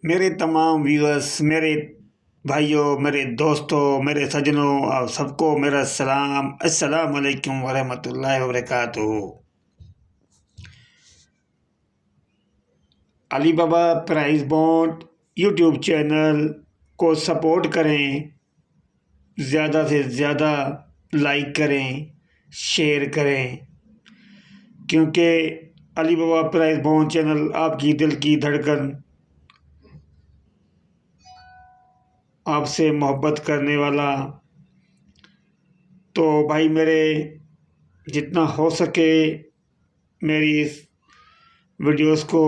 मेरे तमाम व्यूअर्स, मेरे भाइयों, मेरे दोस्तों, मेरे सज्जनों, आप सबको मेरा सलाम। अस्सलाम वालेकुम वरहमतुल्लाहि वबरकातुहू। अली बाबा प्राइस बॉन्ड यूट्यूब चैनल को सपोर्ट करें, ज़्यादा से ज़्यादा लाइक करें, शेयर करें, क्योंकि अली बाबा प्राइस बॉन्ड चैनल आपकी दिल की धड़कन, आपसे मोहब्बत करने वाला। तो भाई मेरे जितना हो सके मेरी इस वीडियोस को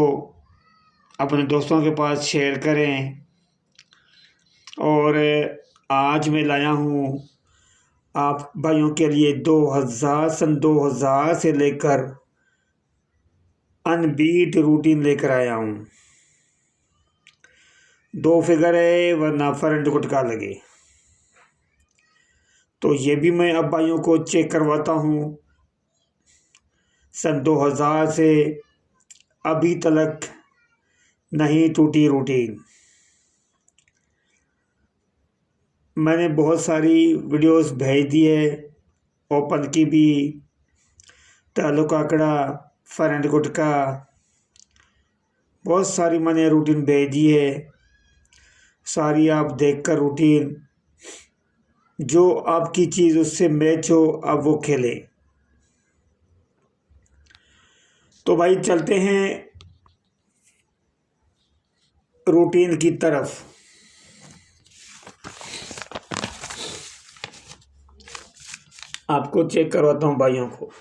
अपने दोस्तों के पास शेयर करें। और आज मैं लाया हूँ आप भाइयों के लिए 2000 से लेकर अनबीट रूटीन लेकर आया हूँ। 2 फिगर है वरना फ्रंट गुटका लगे। तो ये भी मैं अब भाइयों को चेक करवाता हूँ। सन 2000 से अभी तक नहीं टूटी रूटीन। मैंने बहुत सारी वीडियोस भेज दी है, ओपन की भी, ताल्लुक आंकड़ा, फ्रंट गुटका, बहुत सारी मैंने रूटीन भेज दी है। सारी आप देखकर रूटीन जो आपकी चीज़ उससे मैच हो आप वो खेलें। तो भाई चलते हैं रूटीन की तरफ। आपको चेक करवाता हूँ भाइयों को।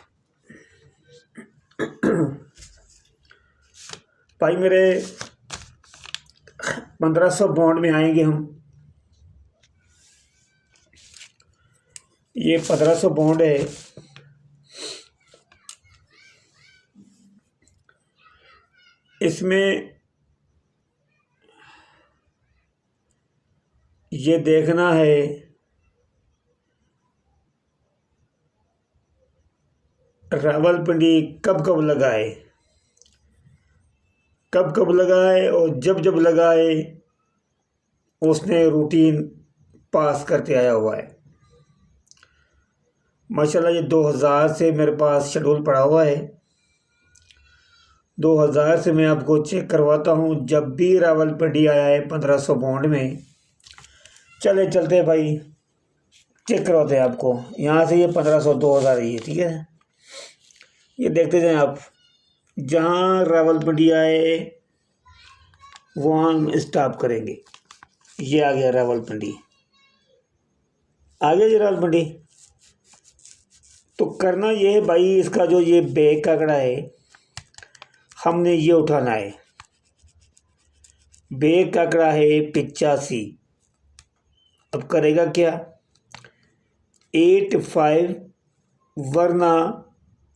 भाई मेरे 1500 बॉन्ड में आएंगे हम। ये 1500 बॉन्ड है। इसमें ये देखना है रावलपिंडी कब कब लगाए, कब कब लगाए और जब जब लगाए उसने रूटीन पास करते आया हुआ है। माशाल्लाह ये 2000 से मेरे पास शेड्यूल पड़ा हुआ है। 2000 से मैं आपको चेक करवाता हूँ जब भी रावलपिंडी आया है 1500 बॉन्ड में। चले चलते भाई चेक करवाते हैं आपको। यहाँ से ये 1500 2000 ही है, ठीक है। ये देखते जाएं आप, जहाँ रावलपिंडी आए वहाँ हम स्टॉप करेंगे। ये आ गया रावलपिंडी, आ गया जी रावलपिंडी। तो करना ये है भाई, इसका जो ये बैक का आंकड़ा है हमने ये उठाना है। बैक का आंकड़ा है 85। अब करेगा क्या, 85 वरना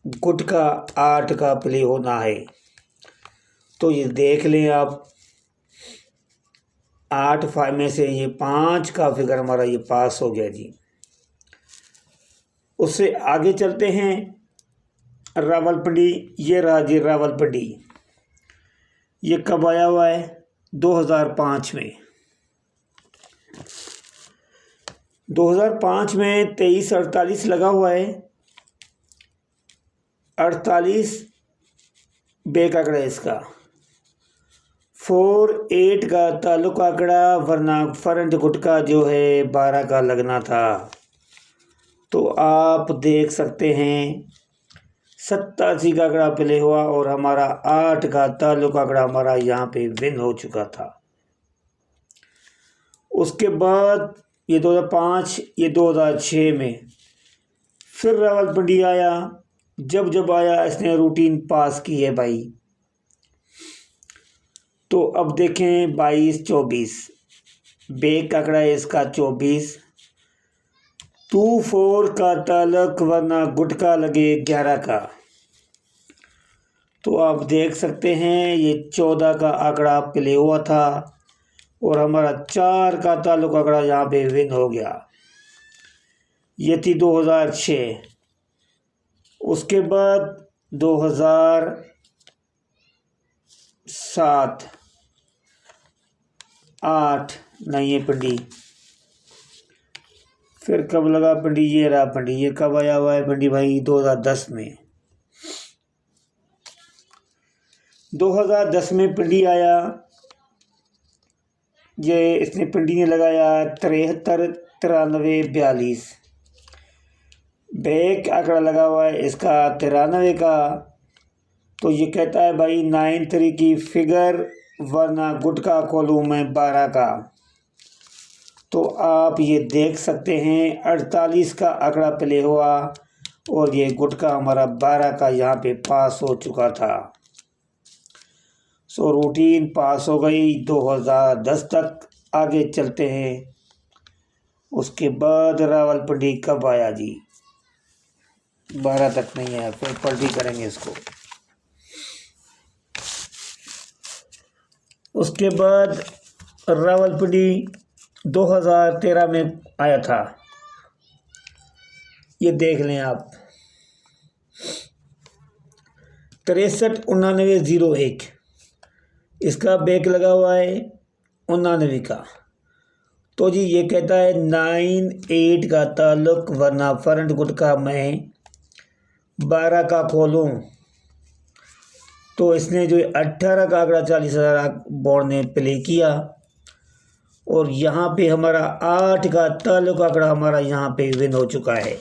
गुटका 8 का प्ले होना है। तो ये देख लें आप, 8 5 में से ये 5 का फिगर हमारा ये पास हो गया जी। उससे आगे चलते हैं रावलपिंडी। ये रहा जी रावलपिंडी। ये कब आया हुआ है, 2005 में। 2005 में 23-48 लगा हुआ है। 48 बैक आंकड़ा है इसका। 4-8 का ताल्लुक आंकड़ा वरना फ्रंट गुटका जो है 12 का लगना था। तो आप देख सकते हैं 87 का आंकड़ा प्ले हुआ और हमारा 8 का ताल्लुक आंकड़ा हमारा यहाँ पे विन हो चुका था। उसके बाद ये 2005, ये 2006 में फिर रावलपिंडी आया। जब जब आया इसने रूटीन पास की है भाई। तो अब देखें 22-24 बैक आंकड़ा है इसका 24। 2-4 का ताल्लुक वरना गुटका लगे 11 का। तो आप देख सकते हैं ये 14 का आंकड़ा प्ले हुआ था और हमारा 4 का ताल्लुक आंकड़ा यहाँ पे विन हो गया। ये थी 2006। उसके बाद 2007 8 नहीं है पिंडी। फिर कब लगा पिंडी, ये रहा पिंडी। ये कब आया हुआ है पिंडी भाई? 2010 में। 2010 में पिंडी आया। ये इसने पिंडी ने लगाया 73 93 42। ब्रेक आंकड़ा लगा हुआ है इसका 93 का। तो ये कहता है भाई 9 की फिगर वरना गुटका खोलूँ मैं 12 का। तो आप ये देख सकते हैं 48 का आंकड़ा प्ले हुआ और ये गुटका हमारा 12 का यहाँ पे पास हो चुका था। सो रूटीन पास हो गई 2010 तक। आगे चलते हैं। उसके बाद रावलपिंडी कब आया जी? 12 तक नहीं आया, फिर पलटी करेंगे इसको। उसके बाद रावलपिंडी 2013 में आया था। ये देख लें आप 63 99 01। इसका बैक लगा हुआ है 99 का। तो जी ये कहता है 98 का ताल्लुक वरना फ्रंट गुटका मैं 12 का खोलूं। तो इसने जो 18 का आंकड़ा 40,000 बॉन्ड ने प्ले किया और यहाँ पे हमारा 8 का ताल्लुक आंकड़ा हमारा यहाँ पे विन हो चुका है।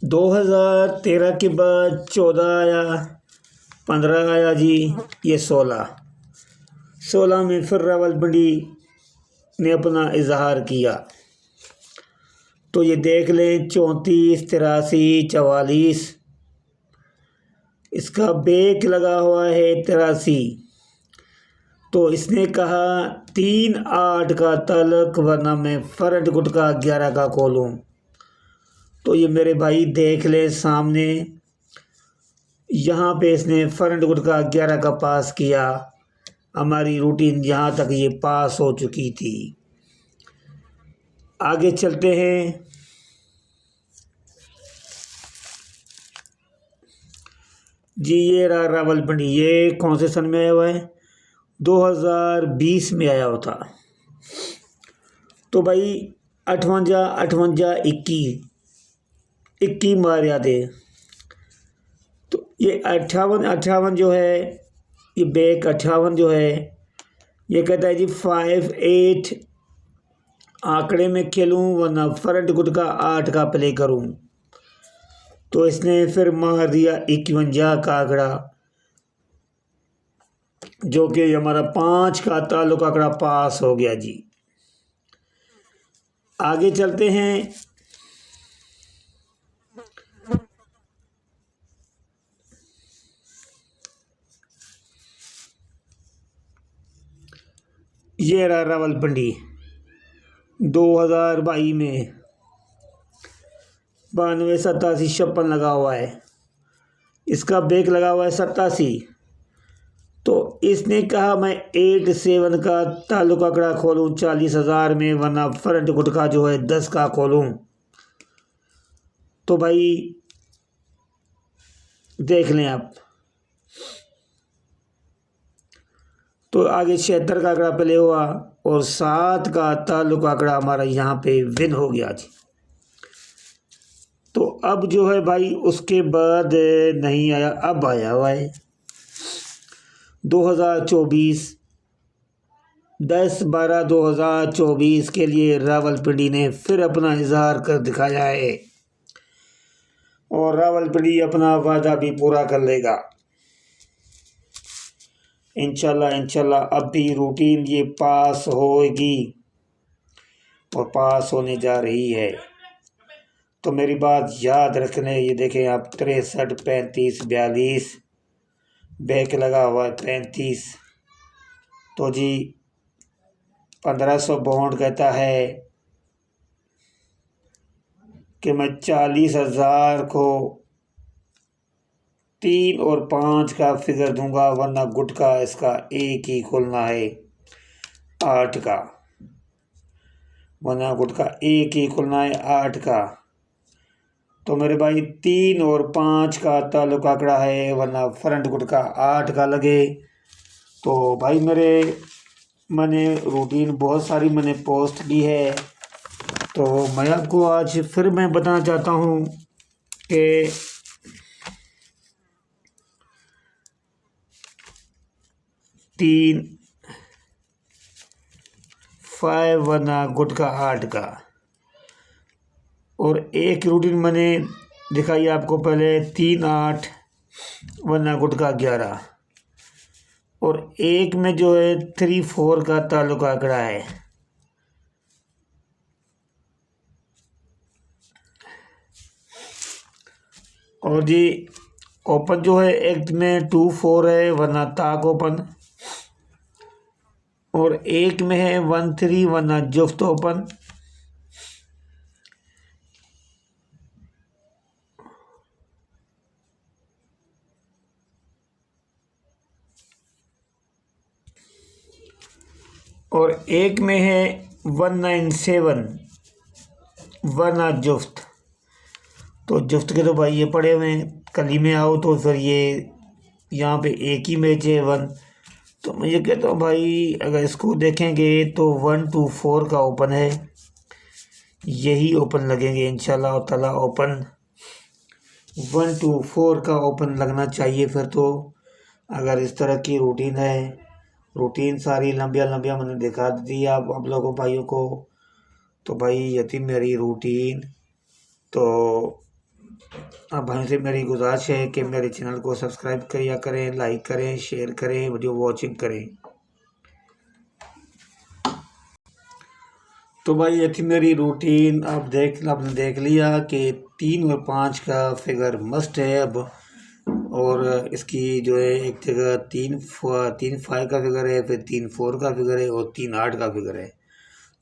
दो 2013 के बाद 14 आया, 15 आया जी, ये 16 में फिर रावलपिंडी ने अपना इजहार किया। तो ये देख लें 34 83 44। इसका बैक लगा हुआ है 83। तो इसने कहा 3 8 का ताल्लुक वरना मैं फ्रंट गुटका 11 का खोलूं। तो ये मेरे भाई देख ले सामने, यहाँ पे इसने फ्रंट गुटका 11 का पास किया। हमारी रूटीन यहाँ तक ये पास हो चुकी थी। आगे चलते हैं। जी ये रहा रावलपिंडी। ये कौन से सन में आया हुआ है? 2020 में आया हुआ था। तो भाई 58 58 21 मार दे। तो ये 58 जो है, ये बैक 58 जो है, ये कहता है जी 5 8 आंकड़े में खेलूं वरना फ्रंट गुटका 8 का प्ले करूं। तो इसने फिर मार दिया 51 का आंकड़ा, जो कि हमारा 5 का ताल्लुक आंकड़ा पास हो गया जी। आगे चलते हैं। ये रहा रावलपिंडी 2022 में 92 87 56 लगा हुआ है। इसका बैक लगा हुआ है 87। तो इसने कहा मैं 8 7 का ताल्लुक आंकड़ा खोलूं 40,000 में वरना फ्रंट गुटका जो है 10 का खोलूं। तो भाई देख लें आप। तो आगे 76 का आंकड़ा प्ले हुआ और 7 का ताल्लुक आंकड़ा हमारा यहाँ पे विन हो गया जी। तो अब जो है भाई उसके बाद नहीं आया, अब आया हुआ है 2024 10/12/2024 के लिए रावलपिंडी ने फिर अपना इजहार कर दिखाया है और रावलपिंडी अपना वादा भी पूरा कर लेगा इंशाल्लाह। अब भी रूटीन ये पास होगी और पास होने जा रही है। तो मेरी बात याद रखने, ये देखें आप 63 35 42 बैक लगा हुआ है 35। तो जी 1500 बॉन्ड कहता है कि मैं 40,000 को 3 और 5 का फिगर दूंगा वरना गुटका इसका एक ही खुलना है 8 का, वरना गुटका एक ही खुलना है 8 का। तो मेरे भाई 3 और 5 का ताल्लुक आंकड़ा है, वरना फ्रंट गुटका 8 का लगे। तो भाई मैंने रूटीन बहुत सारी मैंने पोस्ट की है। तो मैं आपको आज फिर मैं बताना चाहता हूँ कि 3 5 वरना गुटका 8 का, और एक रूटीन मैंने दिखाई आपको पहले 3 8 वरना गुटका 11, और एक में जो है 3 4 का ताल्लुक आंकड़ा है। और जी ओपन जो है एक में 2 4 है वरना ताक ओपन, और एक में है 1 3 वरना जुफ्त ओपन, और एक में है 1 9 7 वरना जुफ्त। तो जुफ्त के तो भाई ये पड़े हुए हैं, कली में आओ तो फिर ये यहाँ पे एक ही मैच है 1। तो मैं ये कहता हूँ भाई अगर इसको देखेंगे तो 1 2 4 का ओपन है, यही ओपन लगेंगे इंशाल्लाह ताला। ओपन 1 2 4 का ओपन लगना चाहिए फिर तो। अगर इस तरह की रूटीन है, रूटीन सारी लंबिया लंबिया मैंने दिखा दी आप लोगों भाइयों को। तो भाई ये थी मेरी रूटीन। तो अब भाई से मेरी गुजारिश है कि मेरे चैनल को सब्सक्राइब किया करें, लाइक करें, शेयर करें, वीडियो वॉचिंग करें। तो भाई ये थी मेरी रूटीन। आपने देख लिया कि 3 और 5 का फिगर मस्ट है अब, और इसकी जो है एक जगह 3 5 का फिगर है, फिर 3 4 का फिगर है, और 3 8 का फिगर है।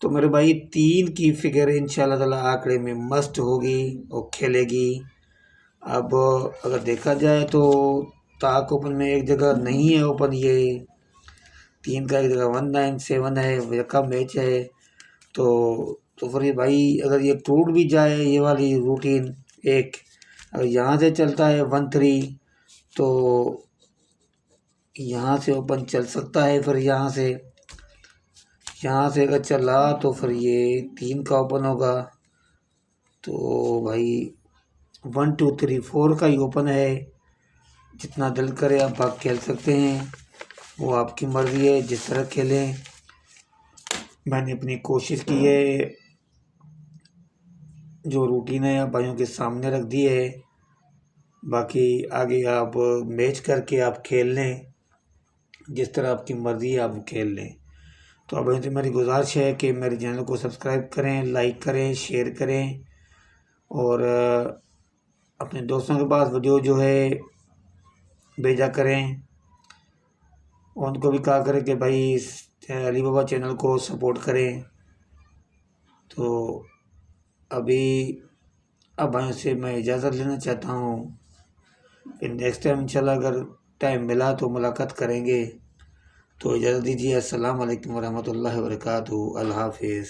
तो मेरे भाई 3 की फिगर इंशाल्लाह ताला आंकड़े में मस्ट होगी और खेलेगी। अब अगर देखा जाए तो ताक ओपन में एक जगह नहीं है ओपन, ये 3 का एक जगह 1 9 7 है, का मैच है। तो फिर ये भाई अगर ये टूट भी जाए ये वाली रूटीन एक, अगर यहाँ से चलता है 1 3 तो यहाँ से ओपन चल सकता है, फिर यहाँ से अगर चला तो फिर ये 3 का ओपन होगा। तो भाई 1 2 3 4 का ही ओपन है। जितना दिल करे आप खेल सकते हैं, वो आपकी मर्ज़ी है, जिस तरह खेलें। मैंने अपनी कोशिश की है, जो रूटीन है आप भाइयों के सामने रख दी है। बाकी आगे आप मैच करके आप खेल लें, जिस तरह आपकी मर्ज़ी है आप खेल लें। तो अब भाई से मेरी गुजारिश है कि मेरे चैनल को सब्सक्राइब करें, लाइक करें, शेयर करें, और अपने दोस्तों के पास वीडियो जो है भेजा करें। उनको भी कहा करें कि भाई अली बाबा चैनल को सपोर्ट करें। तो अभी अब भाई से मैं इजाज़त लेना चाहता हूँ, फिर नेक्स्ट टाइम इंशाल्लाह अगर टाइम मिला तो मुलाकात करेंगे। तो इजाज़त दीजिए। अस्सलाम वालेकुम वरहमतुल्लाहि वबरकातुहू। अल्लाह हाफिज़।